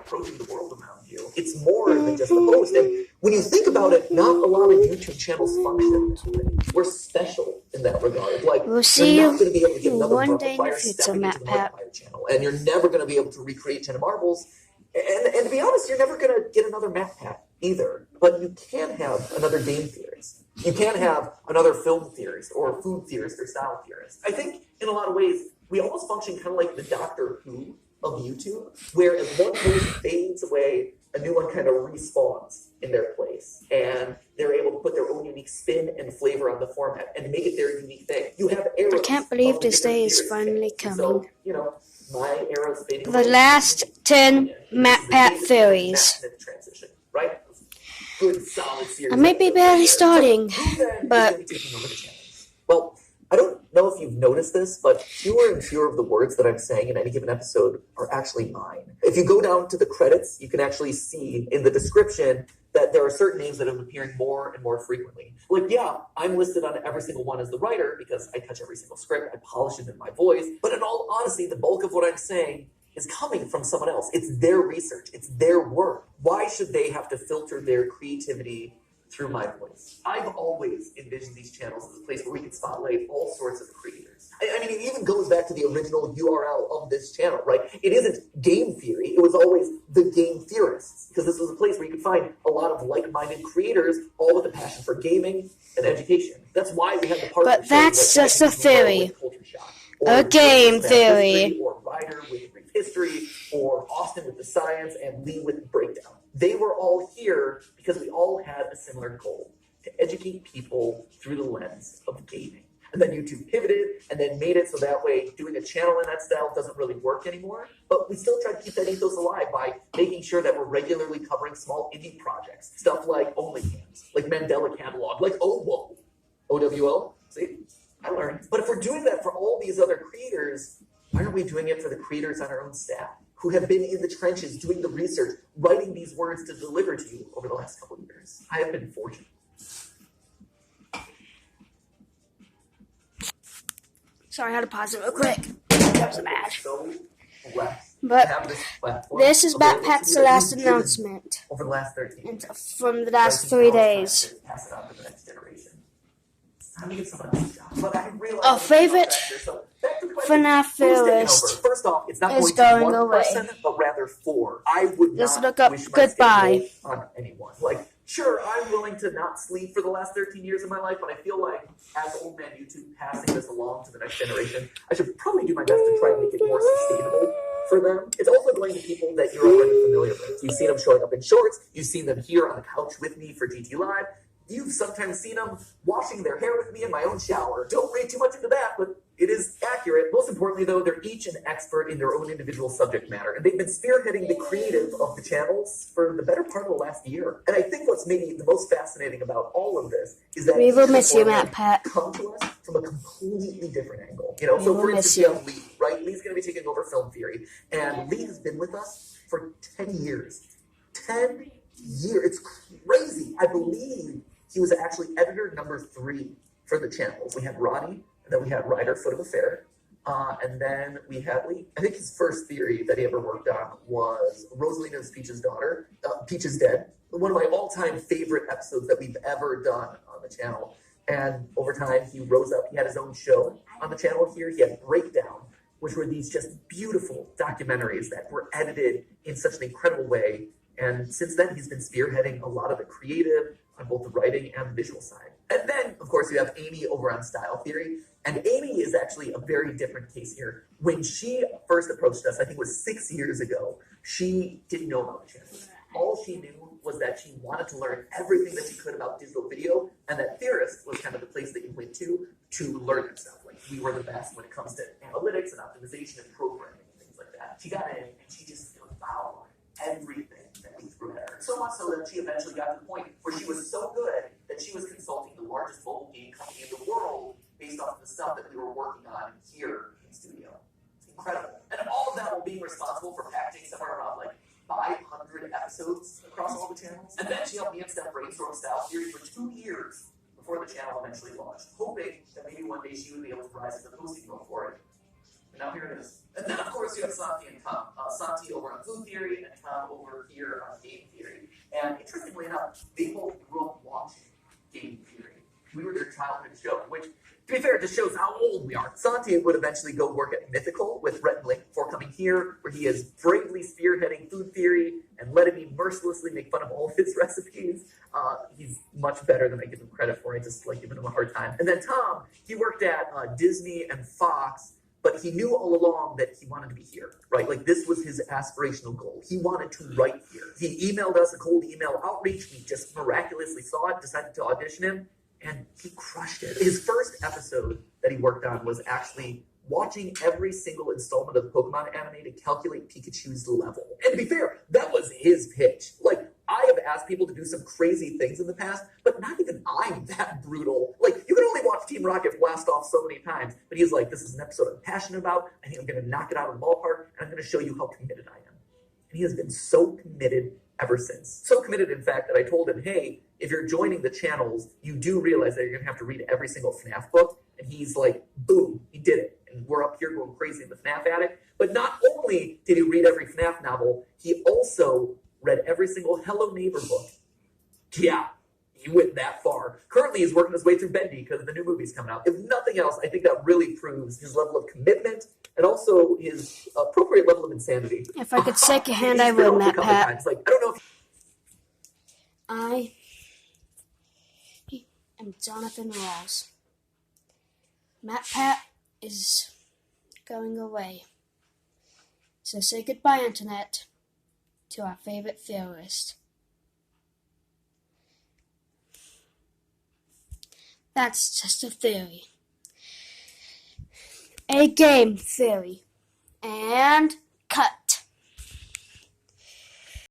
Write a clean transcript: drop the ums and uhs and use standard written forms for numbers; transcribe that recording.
approaching the world around you. It's more than just the host. And when you think about it, not a lot of YouTube channels function that way. We're special in that regard. Like, We'll see you're not going to be able to get another one day in the Markiplier future, stepping into the MatPat. Markiplier channel, and you're never going to be able to recreate Jenna Marbles. And to be honest, you're never going to get another MatPat either. But you can have another game theorist. You can have another film theorist or food theorist or style theorist. I think in a lot of ways, we almost function kind of like the Doctor Who of YouTube, where as one host fades away, a new one kind of respawns in their place. And they're able to put their own unique spin and flavor on the format and make it their unique thing. You have eras. I can't believe of this day is different finally theorists. coming. So, you know, my era's fading The away. last 10 MatPat theories. Transition, right? Good, solid series. I may be barely starting, but well, I don't know if you've noticed this, but fewer and fewer of the words that I'm saying in any given episode are actually mine. If you go down to the credits, you can actually see in the description that there are certain names that have been appearing more and more frequently. Like, yeah, I'm listed on every single one as the writer because I touch every single script, I polish it in my voice, but in all honesty, the bulk of what I'm saying is coming from someone else. It's their research. It's their work. Why should they have to filter their creativity through my voice? I've always envisioned these channels as a place where we can spotlight all sorts of creators. I mean, it even goes back to the original URL of this channel, right? It isn't game theory. It was always the game theorists, because this was a place where you could find a lot of like-minded creators, all with a passion for gaming and education. That's why we had the partnership. But that's just a theory. A game theory. Or Ryder with brief history, or Austin with the science, and Lee with the breakdown. They were all here because we all had a similar goal: to educate people through the lens of gaming. And then YouTube pivoted and then made it so that way doing a channel in that style doesn't really work anymore. But we still try to keep that ethos alive by making sure that we're regularly covering small indie projects. Stuff like OnlyFans, like Mandela Catalog, like OWO. OWO? See? I learned. But if we're doing that for all these other creators, why aren't we doing it for the creators on our own staff who have been in the trenches doing the research, writing these words to deliver to you over the last couple of years? I have been fortunate. Sorry, I had to pause it real quick. That was bad. But this is MatPat's last announcement over the last 13 from the last 3 days. Pass it on to the next generation. Time to give someone else a job. But I realize Our favorite FNAF theorist First off, it's not is going going to one away. person, but rather 4. I would Let's not look up wish my goodbye. schedule on anyone. Like, sure, I'm willing to not sleep for the last 13 years of my life, but I feel like as old man YouTube passing this along to the next generation, I should probably do my best to try and make it more sustainable for them. It's also going to people that you're already familiar with. You've seen them showing up in shorts. You've seen them here on the couch with me for GT Live. You've sometimes seen them washing their hair with me in my own shower. Don't read too much into that, but it is accurate. Most importantly, though, they're each an expert in their own individual subject matter, and they've been spearheading the creative of the channels for the better part of the last year. And I think what's maybe the most fascinating about all of this is that We will each miss you, performer MatPat. come to us from a completely different angle. You know, We so will for miss instance, we you. have Lee, right? Lee's going to be taking over film theory, and Lee has been with us for 10 years. 10 years. It's crazy. I believe he was actually editor number 3 for the channels. We had Ronnie, and then we had Ryder, Foot of Affair, and then we had Lee. I think his first theory that he ever worked on was Rosalina's Peach's daughter, Peach is Dead. One of my all-time favorite episodes that we've ever done on the channel. And over time, he rose up. He had his own show on the channel here. He had Breakdown, which were these just beautiful documentaries that were edited in such an incredible way. And since then, he's been spearheading a lot of the creative on both the writing and the visual side. And then, of course, you have Amy over on Style Theory. And Amy is actually a very different case here. When she first approached us, I think it was 6 years ago, she didn't know about the channel. All she knew was that she wanted to learn everything that she could about digital video, and that Theorist was kind of the place that you went to learn that stuff. Like, we were the best when it comes to analytics and optimization and programming and things like that. She got in, and she just devoured everything that we threw at her. So much so that she eventually got to the point where she was so good that she was consulting the largest mobile game company in the world based off of the stuff that we were working on here in studio. It's incredible. And all of that while being responsible for packaging somewhere around like 500 episodes across all the channels. And then she helped me and Steph brainstorm Style Theory for 2 years before the channel eventually launched, hoping that maybe one day she would be able to rise to the hosting role for it. And now here it is. And then, of course, you have Santi and Tom. Santi over on food theory and Tom over here on game theory. And interestingly enough, they both grew up watching game theory. We were their childhood show, which, to be fair, it just shows how old we are. Santi would eventually go work at Mythical with Rhett and Link before coming here, where he is bravely spearheading food theory and letting me mercilessly make fun of all of his recipes. He's much better than I give him credit for. I just like giving him a hard time. And then Tom, he worked at Disney and Fox, but he knew all along that he wanted to be here, right? Like this was his aspirational goal. He wanted to write here. He emailed us a cold email outreach. We just miraculously saw it, decided to audition him, and he crushed it. His first episode that he worked on was actually watching every single installment of the Pokemon anime to calculate Pikachu's level. And to be fair, that was his pitch. Like, I have asked people to do some crazy things in the past, but not even I'm that brutal. Like, you can only watch Team Rocket blast off so many times, but he's like, this is an episode I'm passionate about. I think I'm going to knock it out of the ballpark, and I'm going to show you how committed I am. And he has been so committed ever since. So committed, in fact, that I told him, hey, if you're joining the channels, you do realize that you're going to have to read every single FNAF book. And he's like, boom, he did it. And we're up here going crazy in the FNAF attic. But not only did he read every FNAF novel, he also read every single Hello Neighbor book. Yeah, he went that far. Currently, he's working his way through Bendy because the new movie's coming out. If nothing else, I think that really proves his level of commitment and also his appropriate level of insanity. If I could shake your hand, I would, Matt Pat. Like, I don't know if I am Jonathan Rawls. Matt Pat is going away. So say goodbye, Internet, to our favorite theorist. That's just a theory. A game theory. And cut.